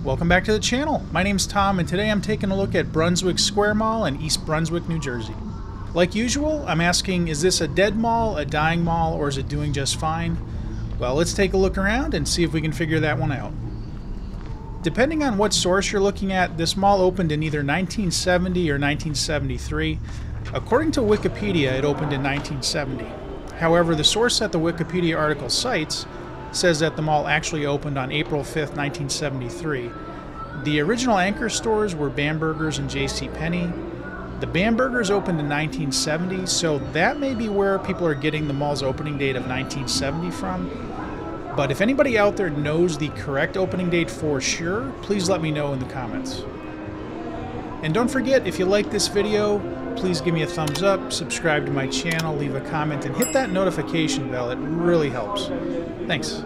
Welcome back to the channel. My name's Tom, and today I'm taking a look at Brunswick Square Mall in East Brunswick, New Jersey. Like usual, I'm asking, is this a dead mall, a dying mall, or is it doing just fine? Well, let's take a look around and see if we can figure that one out. Depending on what source you're looking at, this mall opened in either 1970 or 1973. According to Wikipedia, it opened in 1970. However, the source that the Wikipedia article cites says that the mall actually opened on April 5th, 1973. The original anchor stores were Bamberger's and JCPenney. The Bamberger's opened in 1970, so that may be where people are getting the mall's opening date of 1970 from. But if anybody out there knows the correct opening date for sure, please let me know in the comments. And don't forget, if you like this video, please give me a thumbs up, subscribe to my channel, leave a comment, and hit that notification bell. It really helps. Thanks.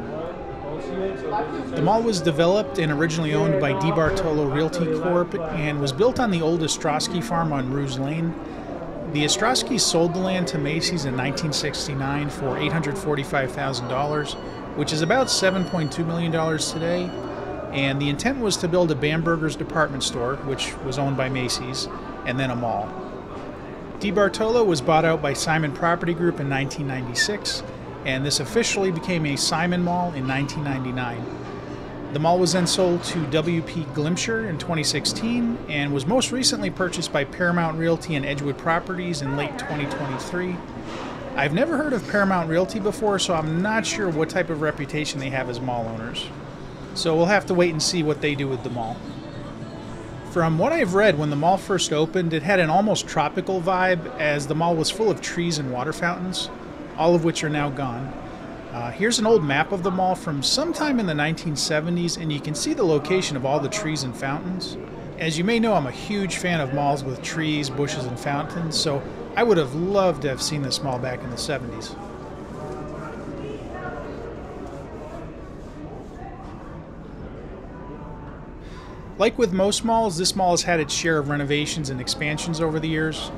The mall was developed and originally owned by DeBartolo Realty Corp. and was built on the old Ostrowski farm on Ruse Lane. The Ostrowskis sold the land to Macy's in 1969 for $845,000, which is about $7.2 million today. And the intent was to build a Bamberger's department store, which was owned by Macy's, and then a mall. DeBartolo was bought out by Simon Property Group in 1996, and this officially became a Simon Mall in 1999. The mall was then sold to W.P. Glimcher in 2016 and was most recently purchased by Paramount Realty and Edgewood Properties in late 2023. I've never heard of Paramount Realty before, so I'm not sure what type of reputation they have as mall owners. So we'll have to wait and see what they do with the mall. From what I've read, when the mall first opened, it had an almost tropical vibe as the mall was full of trees and water fountains, all of which are now gone. Here's an old map of the mall from sometime in the 1970s, and you can see the location of all the trees and fountains. As you may know, I'm a huge fan of malls with trees, bushes, and fountains, so I would have loved to have seen this mall back in the 70s. Like with most malls, this mall has had its share of renovations and expansions over the years.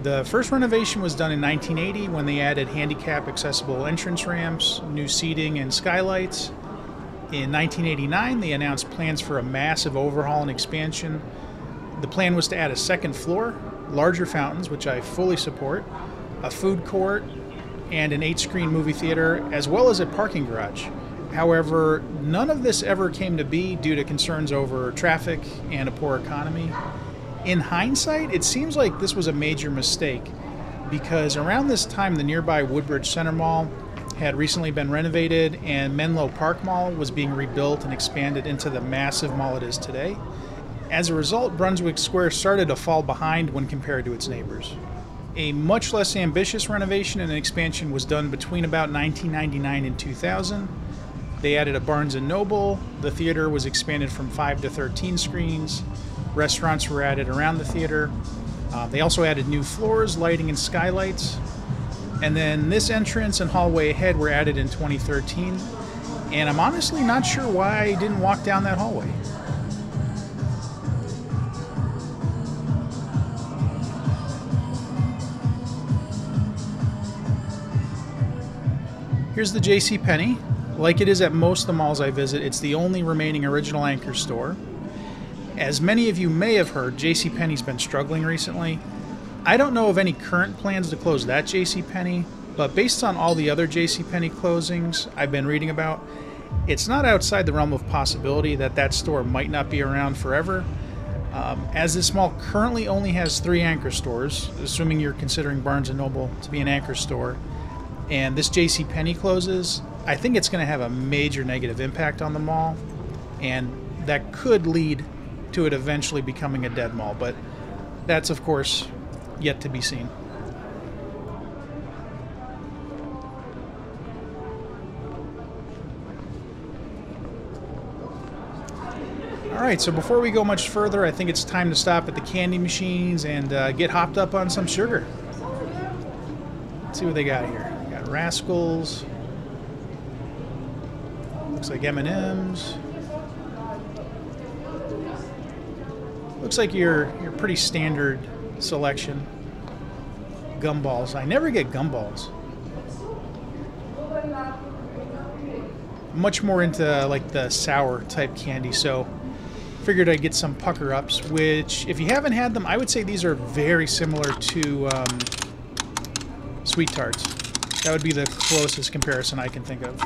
The first renovation was done in 1980 when they added handicap accessible entrance ramps, new seating, and skylights. In 1989, they announced plans for a massive overhaul and expansion. The plan was to add a second floor, larger fountains, which I fully support, a food court, and an 8-screen movie theater, as well as a parking garage. However, none of this ever came to be due to concerns over traffic and a poor economy. In hindsight, it seems like this was a major mistake because around this time the nearby Woodbridge Center Mall had recently been renovated and Menlo Park Mall was being rebuilt and expanded into the massive mall it is today. As a result, Brunswick Square started to fall behind when compared to its neighbors. A much less ambitious renovation and expansion was done between about 1999 and 2000. They added a Barnes & Noble, the theater was expanded from 5 to 13 screens, restaurants were added around the theater, they also added new floors, lighting, and skylights, and then this entrance and hallway ahead were added in 2013, and I'm honestly not sure why I didn't walk down that hallway. Here's the JCPenney. Like it is at most of the malls I visit, it's the only remaining original anchor store. As many of you may have heard, JCPenney's been struggling recently. I don't know of any current plans to close that JCPenney, but based on all the other JCPenney closings I've been reading about, it's not outside the realm of possibility that that store might not be around forever. As this mall currently only has 3 anchor stores, assuming you're considering Barnes & Noble to be an anchor store, and this JCPenney closes, I think it's going to have a major negative impact on the mall, and that could lead to it eventually becoming a dead mall, but that's of course yet to be seen. Alright, so before we go much further, I think it's time to stop at the candy machines and get hopped up on some sugar. Let's see what they got here. We got Rascals. Looks like M&M's. Looks like your pretty standard selection. Gumballs. I never get gumballs. much more into like the sour type candy, so figured I'd get some pucker ups, which if you haven't had them, I would say these are very similar to Sweet Tarts. That would be the closest comparison I can think of.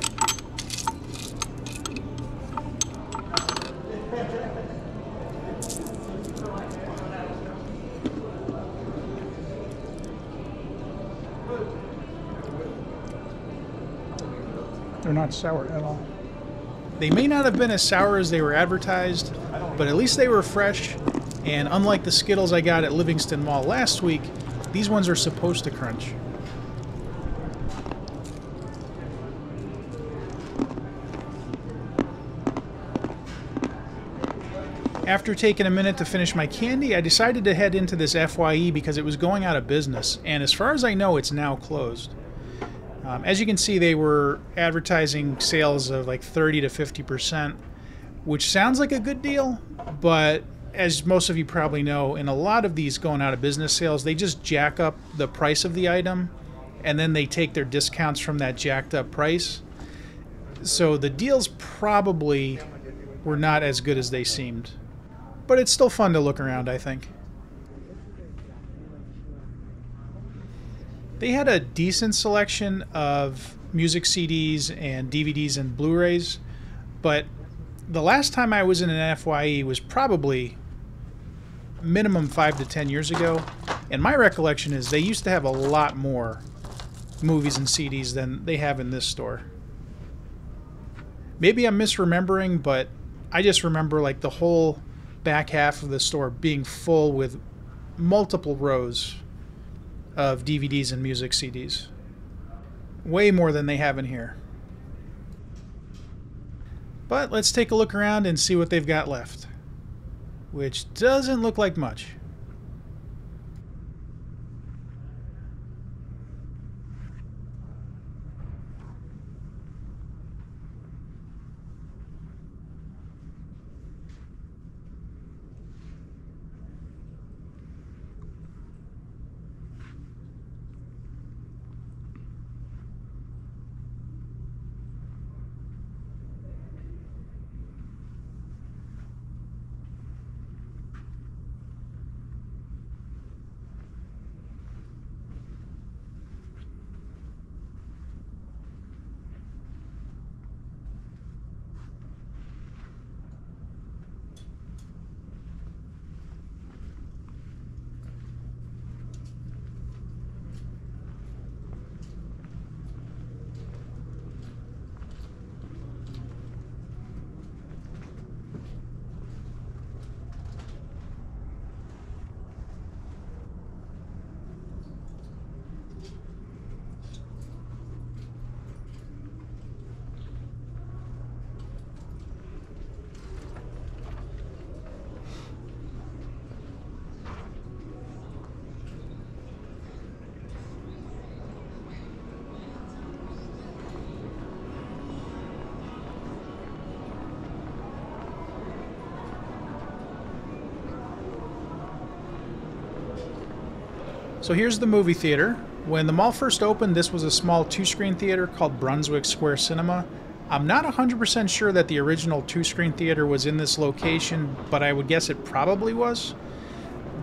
They're not sour at all. They may not have been as sour as they were advertised, but at least they were fresh, and unlike the Skittles I got at Livingston Mall last week, these ones are supposed to crunch. After taking a minute to finish my candy, I decided to head into this FYE because it was going out of business, and as far as I know, it's now closed. As you can see, they were advertising sales of like 30 to 50%, which sounds like a good deal, but as most of you probably know, in a lot of these going out of business sales, they just jack up the price of the item, and then they take their discounts from that jacked up price. So the deals probably were not as good as they seemed. But it's still fun to look around, I think. They had a decent selection of music CDs and DVDs and Blu-rays, but the last time I was in an FYE was probably minimum 5 to 10 years ago, and my recollection is they used to have a lot more movies and CDs than they have in this store. Maybe I'm misremembering, but I just remember like the whole back half of the store being full with multiple rows of DVDs and music CDs. Way more than they have in here. But let's take a look around and see what they've got left, which doesn't look like much. So here's the movie theater. When the mall first opened, this was a small 2-screen theater called Brunswick Square Cinema. I'm not 100% sure that the original 2-screen theater was in this location, but I would guess it probably was.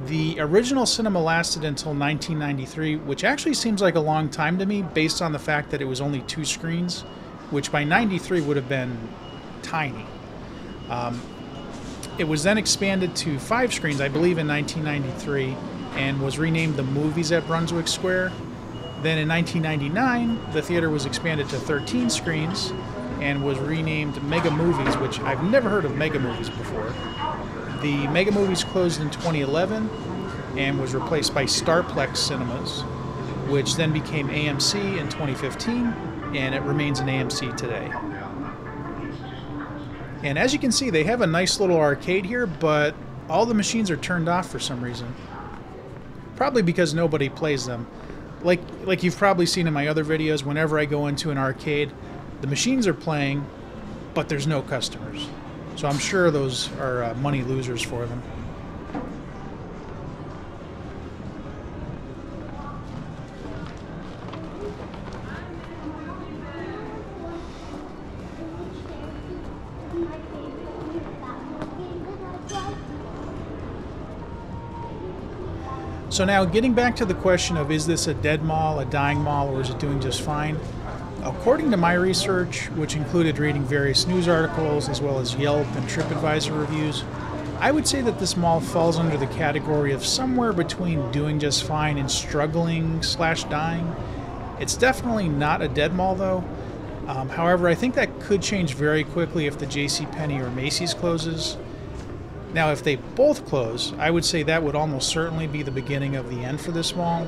The original cinema lasted until 1993, which actually seems like a long time to me based on the fact that it was only 2 screens, which by 93 would have been tiny. It was then expanded to 5 screens, I believe, in 1993, and was renamed the Movies at Brunswick Square. Then in 1999, the theater was expanded to 13 screens and was renamed Mega Movies, which I've never heard of Mega Movies before. The Mega Movies closed in 2011 and was replaced by Starplex Cinemas, which then became AMC in 2015, and it remains an AMC today. And as you can see, they have a nice little arcade here, but all the machines are turned off for some reason. Probably because nobody plays them. Like you've probably seen in my other videos, whenever I go into an arcade, the machines are playing, but there's no customers. So I'm sure those are money losers for them. So now getting back to the question of is this a dead mall, a dying mall, or is it doing just fine? According to my research, which included reading various news articles as well as Yelp and TripAdvisor reviews, I would say that this mall falls under the category of somewhere between doing just fine and struggling / dying. It's definitely not a dead mall though. However, I think that could change very quickly if the JCPenney or Macy's closes. Now, if they both close, I would say that would almost certainly be the beginning of the end for this mall.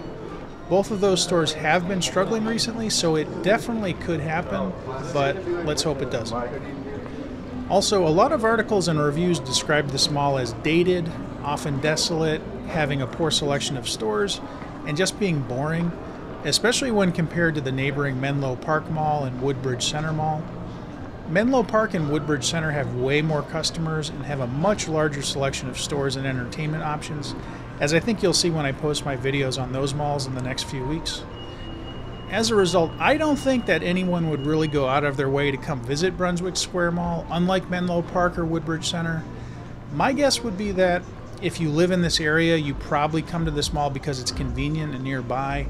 Both of those stores have been struggling recently, so it definitely could happen, but let's hope it doesn't. Also, a lot of articles and reviews describe this mall as dated, often desolate, having a poor selection of stores, and just being boring, especially when compared to the neighboring Menlo Park Mall and Woodbridge Center Mall. Menlo Park and Woodbridge Center have way more customers and have a much larger selection of stores and entertainment options, as I think you'll see when I post my videos on those malls in the next few weeks. As a result, I don't think that anyone would really go out of their way to come visit Brunswick Square Mall, unlike Menlo Park or Woodbridge Center. My guess would be that if you live in this area, you probably come to this mall because it's convenient and nearby,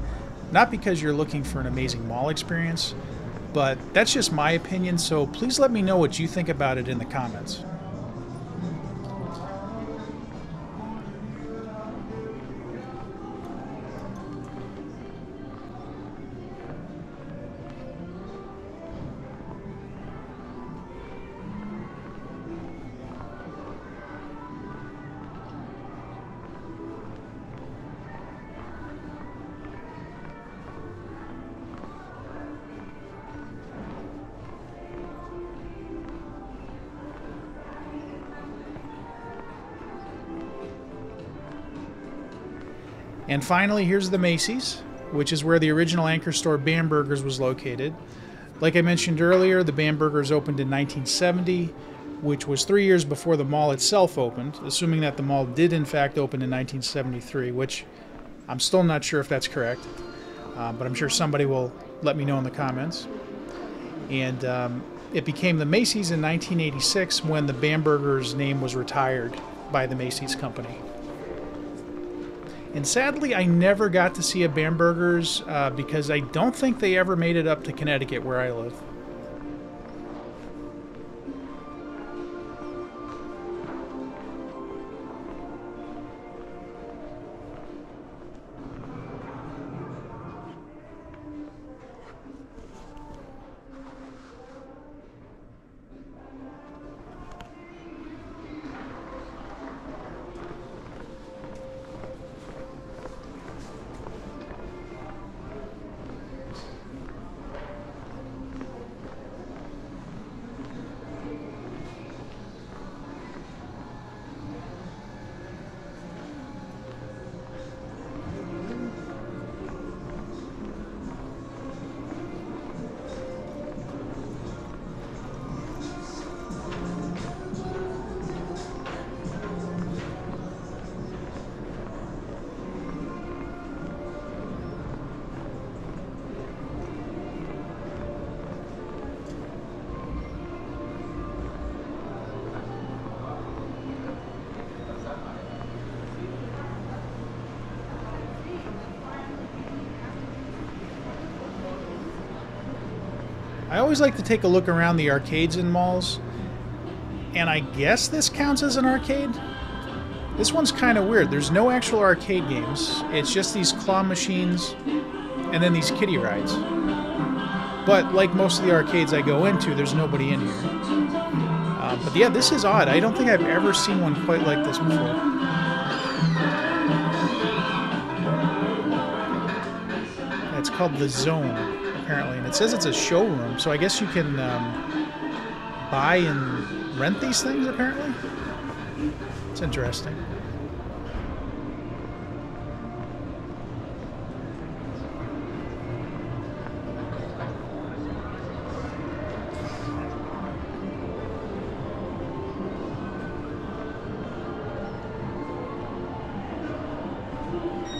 not because you're looking for an amazing mall experience. But that's just my opinion, so please let me know what you think about it in the comments. And finally, here's the Macy's, which is where the original anchor store Bamberger's was located. Like I mentioned earlier, the Bamberger's opened in 1970, which was 3 years before the mall itself opened, assuming that the mall did in fact open in 1973, which I'm still not sure if that's correct, but I'm sure somebody will let me know in the comments. And it became the Macy's in 1986 when the Bamberger's name was retired by the Macy's company. And sadly, I never got to see a Bamberger's because I don't think they ever made it up to Connecticut where I live. I always like to take a look around the arcades in malls, and I guess this counts as an arcade? This one's kind of weird. There's no actual arcade games. It's just these claw machines and then these kiddie rides. But like most of the arcades I go into, there's nobody in here. But yeah, this is odd. I don't think I've ever seen one quite like this before. It's called The Zone, apparently, and it says it's a showroom, so I guess you can buy and rent these things, apparently. It's interesting.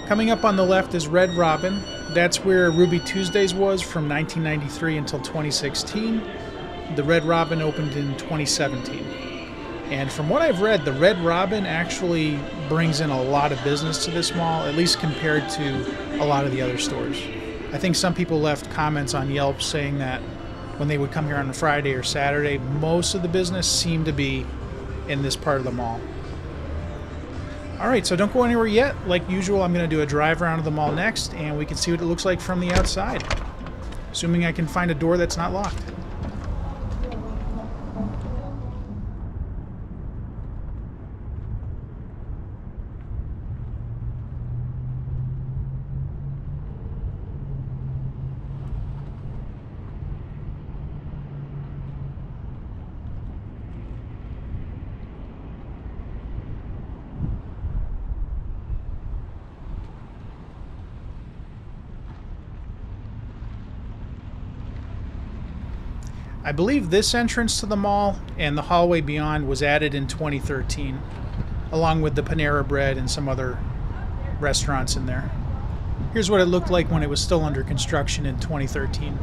Coming up on the left is Red Robin. That's where Ruby Tuesdays was from 1993 until 2016. The Red Robin opened in 2017. And from what I've read, the Red Robin actually brings in a lot of business to this mall, at least compared to a lot of the other stores. I think some people left comments on Yelp saying that when they would come here on a Friday or Saturday, most of the business seemed to be in this part of the mall. Alright, so don't go anywhere yet. Like usual, I'm going to do a drive around of the mall next, and we can see what it looks like from the outside. Assuming I can find a door that's not locked. I believe this entrance to the mall and the hallway beyond was added in 2013, along with the Panera Bread and some other restaurants in there. Here's what it looked like when it was still under construction in 2013.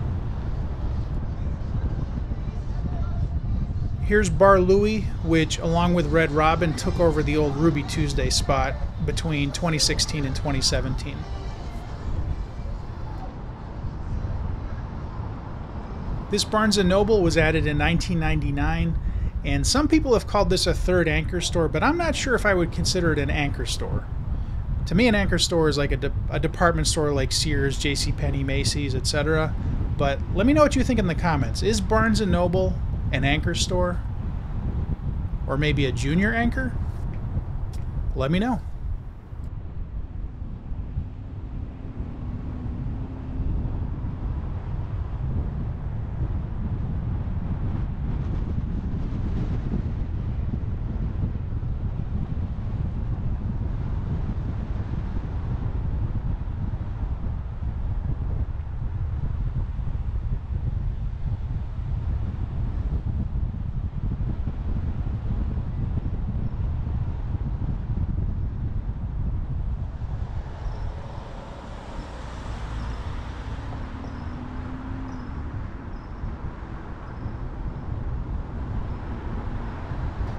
Here's Bar Louie, which along with Red Robin took over the old Ruby Tuesday spot between 2016 and 2017. This Barnes & Noble was added in 1999, and some people have called this a third anchor store, but I'm not sure if I would consider it an anchor store. To me, an anchor store is like a department store like Sears, JCPenney, Macy's, etc. But let me know what you think in the comments. Is Barnes & Noble an anchor store? Or maybe a junior anchor? Let me know.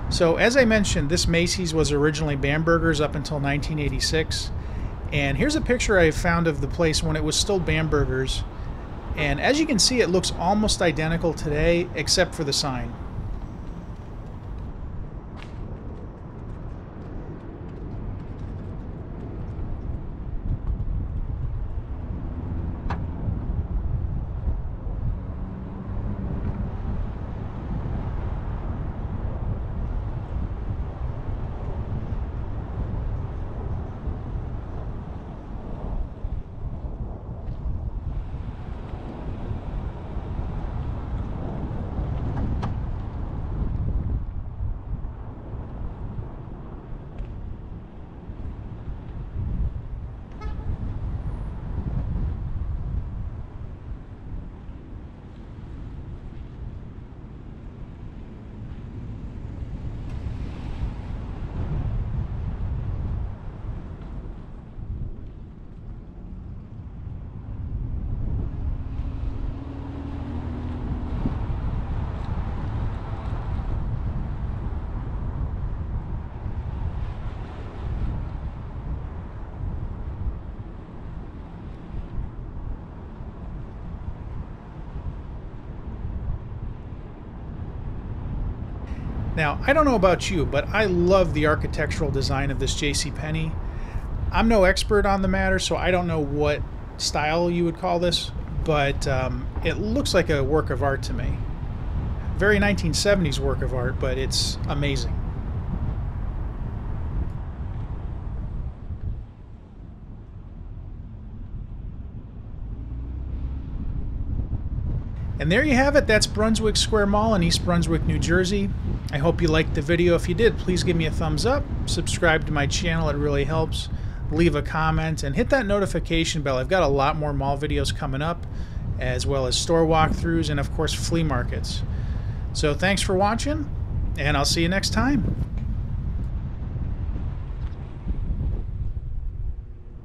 So as I mentioned, this Macy's was originally Bamberger's up until 1986. And here's a picture I found of the place when it was still Bamberger's. And as you can see, it looks almost identical today, except for the sign. Now, I don't know about you, but I love the architectural design of this JCPenney. I'm no expert on the matter, so I don't know what style you would call this, but it looks like a work of art to me. Very 1970s work of art, but it's amazing. And there you have it. That's Brunswick Square Mall in East Brunswick, New Jersey. I hope you liked the video. If you did, please give me a thumbs up. Subscribe to my channel. It really helps. Leave a comment and hit that notification bell. I've got a lot more mall videos coming up, as well as store walkthroughs and, of course, flea markets. So thanks for watching, and I'll see you next time.